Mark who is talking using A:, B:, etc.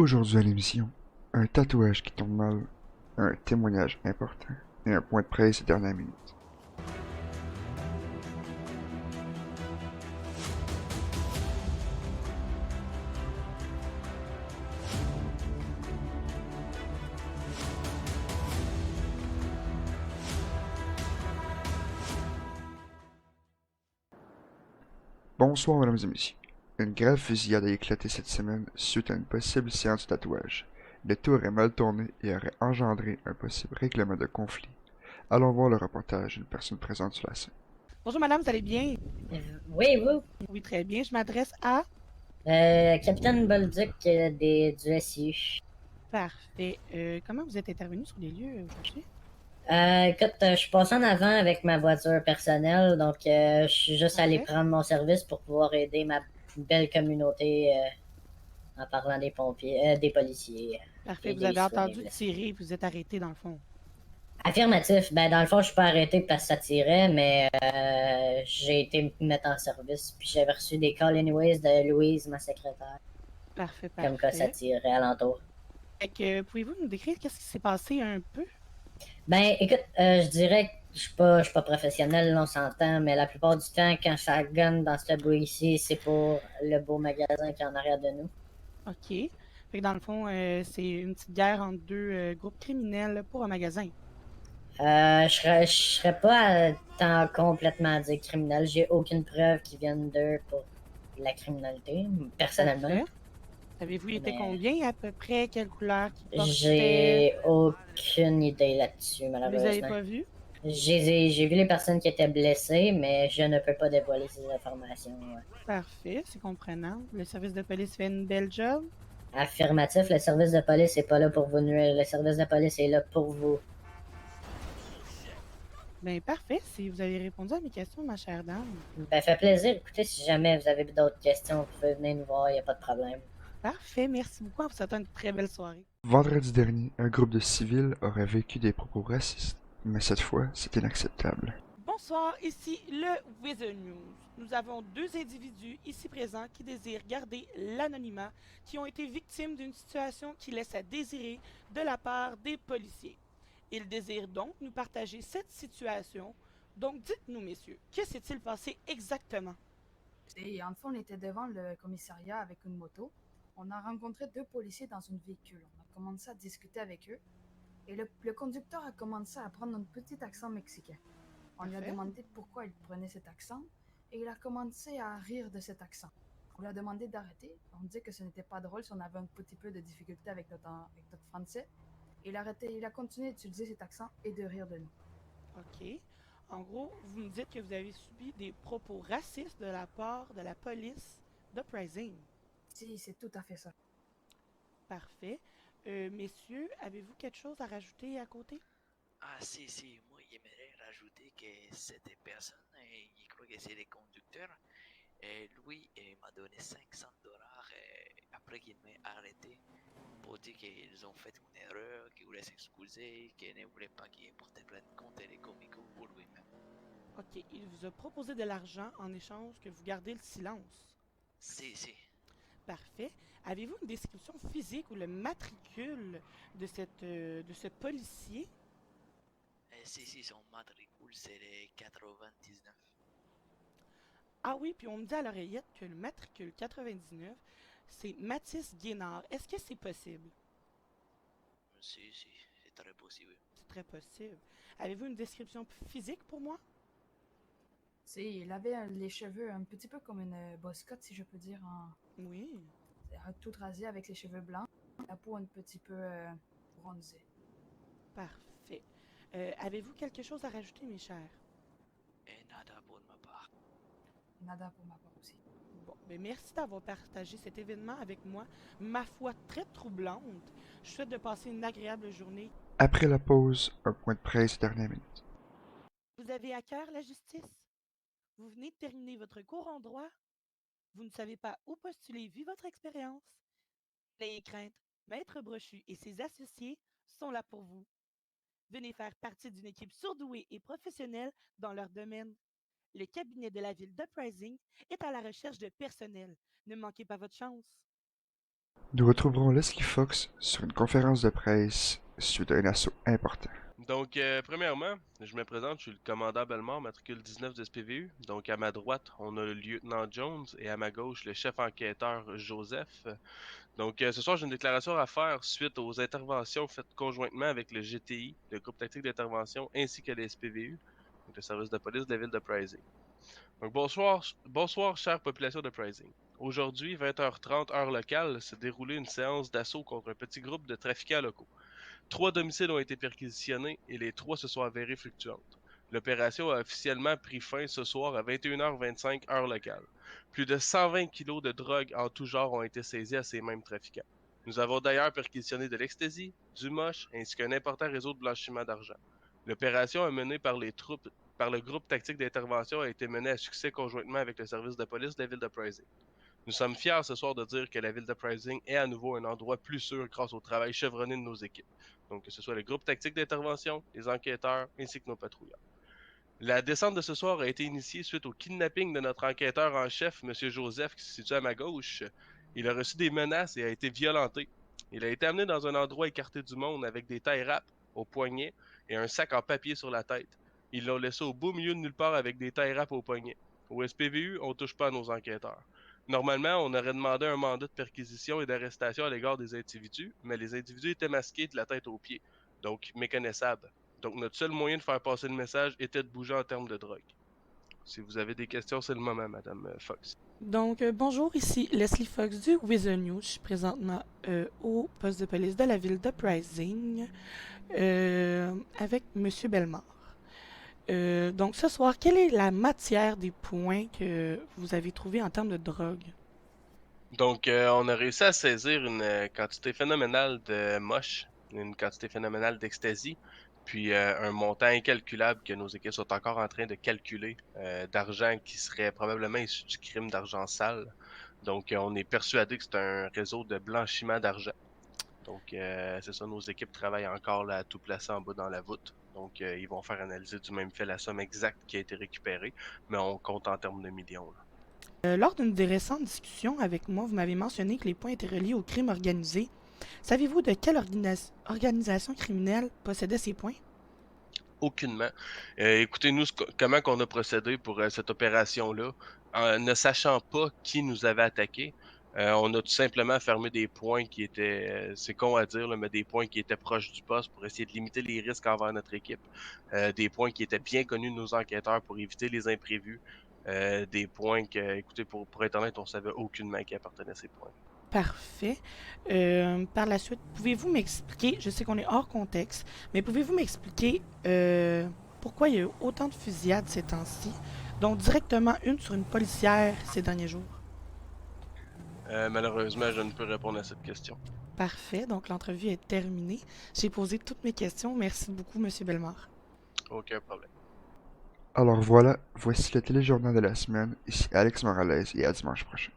A: Aujourd'hui à l'émission, un tatouage qui tombe mal, un témoignage important et un point de presse dernière minute. Bonsoir mesdames et messieurs. Une grave fusillade a éclaté cette semaine suite à une possible séance de tatouage. Le tout aurait mal tourné et aurait engendré un possible règlement de conflit. Allons voir le reportage d'une personne présente sur la scène.
B: Bonjour madame, vous allez bien?
C: Oui, vous.
B: Oui, très bien. Je m'adresse à...
C: Capitaine Bolduc du SIU.
B: Parfait. Comment vous êtes intervenu sur les lieux aujourd'hui?
C: Écoute, je suis passé en avant avec ma voiture personnelle, donc je suis juste allé
B: Parfait.
C: prendre mon service pour pouvoir aider ma belle communauté en parlant des pompiers, des policiers
B: Parfait.
C: et
B: Vous
C: des
B: avez
C: citoyens
B: entendu
C: blessés.
B: tirer, vous êtes arrêté dans le fond.
C: Affirmatif. Ben, dans le fond, je suis pas arrêté parce que ça tirait, mais j'ai été me mettre en service, puis j'avais reçu des calls anyways de Louise, ma secrétaire,
B: Parfait,
C: comme quoi ça
B: parfait.
C: tirait alentour.
B: Fait que, pouvez-vous nous décrire qu'est-ce qui s'est passé un peu?
C: Ben, écoute, je dirais que je suis pas professionnel, là, on s'entend, mais la plupart du temps, quand ça gonne dans ce bout ici, c'est pour le beau magasin qui est en arrière de nous.
B: OK. Fait que dans le fond, c'est une petite guerre entre deux groupes criminels pour un magasin.
C: Je serais pas tant complètement dit criminel. J'ai aucune preuve qui vienne d'eux pour la criminalité, personnellement.
B: Parfait. Savez-vous, il était
C: Mais
B: combien à peu près? Quelle couleur qu'ils portaient?
C: j'ai aucune idée là-dessus,
B: Vous les avez
C: malheureusement.
B: pas vus?
C: J'ai vu les personnes qui étaient blessées, mais je ne peux pas dévoiler ces informations.
B: Parfait, c'est comprenant. Le service de police fait une belle job.
C: Affirmatif, le service de police n'est pas là pour vous nuire. Le service de police est là pour vous.
B: Ben parfait, si vous avez répondu à mes questions, ma chère dame.
C: Ben, fait plaisir. Écoutez, si jamais vous avez d'autres questions, vous pouvez venir nous voir, il n'y a pas de problème.
B: Parfait, merci beaucoup. On vous souhaite une très belle soirée.
A: Vendredi dernier, un groupe de civils aurait vécu des propos racistes, mais cette fois, c'est inacceptable.
B: Bonsoir, ici le Wizard News. Nous avons deux individus ici présents qui désirent garder l'anonymat, qui ont été victimes d'une situation qui laisse à désirer de la part des policiers. Ils désirent donc nous partager cette situation. Donc dites-nous, messieurs, que s'est-il passé exactement?
D: Et en le fond, on était devant le commissariat avec une moto. On a rencontré deux policiers dans un véhicule. On a commencé à discuter avec eux. Et le conducteur a commencé à prendre un petit accent mexicain. On lui a
B: Parfait.
D: demandé pourquoi il prenait cet accent. Et il a commencé à rire de cet accent. On lui a demandé d'arrêter. On dit que ce n'était pas drôle si on avait un petit peu de difficulté avec notre français. Et il a continué d'utiliser cet accent et de rire de nous.
B: OK. En gros, vous me dites que vous avez subi des propos racistes de la part de la police d'Uprising.
D: Si, c'est tout à fait ça.
B: Parfait. Messieurs, avez-vous quelque chose à rajouter à côté?
E: Ah, si, moi, j'aimerais rajouter que cette personne, il croit que c'est le conducteur. Lui, il m'a donné 500 dollars après qu'il m'ait arrêté pour dire qu'ils ont fait une erreur, qu'il voulait s'excuser, qu'il ne voulait pas qu'il porte plainte contre les comicos pour lui-même.
B: OK. Il vous a proposé de l'argent en échange que vous gardez le silence.
E: Si.
B: Parfait. Avez-vous une description physique ou le matricule de ce policier?
E: Si, son matricule, c'est le 99.
B: Ah oui, puis on me dit à l'oreillette que le matricule 99, c'est Mathis Guénard. Est-ce que c'est possible?
E: Si, c'est très possible.
B: C'est très possible. Avez-vous une description physique pour moi?
D: Il avait les cheveux un petit peu comme une boscotte, si je peux dire,
B: Oui.
D: tout rasé avec les cheveux blancs, la peau un petit peu bronzée.
B: Parfait. Avez-vous quelque chose à rajouter, mes chers?
E: Et nada pour ma part.
D: Nada pour ma part aussi.
B: Bon, ben merci d'avoir partagé cet événement avec moi, ma foi très troublante. Je souhaite de passer une agréable journée.
A: Après la pause, un point de presse dernière minute.
B: Vous avez à cœur la justice? Vous venez de terminer votre cours en droit? Vous ne savez pas où postuler vu votre expérience? N'ayez crainte, Maître Brochu et ses associés sont là pour vous. Venez faire partie d'une équipe surdouée et professionnelle dans leur domaine. Le cabinet de la ville d'Uprising est à la recherche de personnel. Ne manquez pas votre chance.
A: Nous retrouverons Leslie Fox sur une conférence de presse suite à un assaut important.
F: Donc, premièrement, je me présente, je suis le commandant Bellemare, matricule 19 de SPVU. Donc, à ma droite, on a le lieutenant Jones et à ma gauche, le chef enquêteur Joseph. Donc, ce soir, j'ai une déclaration à faire suite aux interventions faites conjointement avec le GTI, le groupe tactique d'intervention, ainsi que les SPVU, donc le service de police de la ville de Prizing. Donc, bonsoir, chère population de Prizing. Aujourd'hui, 20h30 heure locale, s'est déroulée une séance d'assaut contre un petit groupe de trafiquants locaux. 3 domiciles ont été perquisitionnés et les 3 se sont avérés fluctuantes. L'opération a officiellement pris fin ce soir à 21h25 heure locale. Plus de 120 kilos de drogue en tout genre ont été saisis à ces mêmes trafiquants. Nous avons d'ailleurs perquisitionné de l'ecstasy, du moche ainsi qu'un important réseau de blanchiment d'argent. L'opération menée par le groupe tactique d'intervention a été menée à succès conjointement avec le service de police de la ville de Prizing. Nous sommes fiers ce soir de dire que la ville de Prizing est à nouveau un endroit plus sûr grâce au travail chevronné de nos équipes. Donc que ce soit le groupe tactique d'intervention, les enquêteurs ainsi que nos patrouilleurs. La descente de ce soir a été initiée suite au kidnapping de notre enquêteur en chef, M. Joseph, qui se situe à ma gauche. Il a reçu des menaces et a été violenté. Il a été amené dans un endroit écarté du monde avec des tie wraps au poignet et un sac en papier sur la tête. Ils l'ont laissé au beau milieu de nulle part avec des tie wraps au poignet. Au SPVU, on ne touche pas à nos enquêteurs. Normalement, on aurait demandé un mandat de perquisition et d'arrestation à l'égard des individus, mais les individus étaient masqués de la tête aux pieds, donc méconnaissables. Donc notre seul moyen de faire passer le message était de bouger en termes de drogue. Si vous avez des questions, c'est le moment, Madame Fox.
B: Donc, bonjour, ici Leslie Fox du Weather News. Je suis présentement au poste de police de la ville de Prizing avec Monsieur Bellemare. Donc, ce soir, quelle est la matière des points que vous avez trouvés en termes de drogue?
F: Donc, on a réussi à saisir une quantité phénoménale de moche, une quantité phénoménale d'ecstasy, puis un montant incalculable que nos équipes sont encore en train de calculer d'argent qui serait probablement issu du crime d'argent sale. Donc, on est persuadé que c'est un réseau de blanchiment d'argent. Donc, c'est ça, nos équipes travaillent encore là, à tout placer en bas dans la voûte. Donc, ils vont faire analyser du même fait la somme exacte qui a été récupérée, mais on compte en termes de millions, là.
B: Lors d'une des récentes discussions avec moi, vous m'avez mentionné que les points étaient reliés au crime organisé. Savez-vous de quelle organisation criminelle possédait ces points?
F: Aucunement. Écoutez, nous, comment qu'on a procédé pour cette opération-là, ne sachant pas qui nous avait attaqué, on a tout simplement fermé des points qui étaient, c'est con à dire, là, mais des points qui étaient proches du poste pour essayer de limiter les risques envers notre équipe. Des points qui étaient bien connus de nos enquêteurs pour éviter les imprévus. Des points que, écoutez, pour être honnête, on savait aucunement qui appartenait à ces points.
B: Parfait. Par la suite, pouvez-vous m'expliquer, je sais qu'on est hors contexte, mais pouvez-vous m'expliquer pourquoi il y a eu autant de fusillades ces temps-ci, dont directement une sur une policière ces derniers jours?
F: Malheureusement, je ne peux répondre à cette question.
B: Parfait, donc l'entrevue est terminée. J'ai posé toutes mes questions. Merci beaucoup, Monsieur Bellemare.
F: Aucun problème.
A: Alors voilà, voici le téléjournal de la semaine. Ici Alex Morales et à dimanche prochain.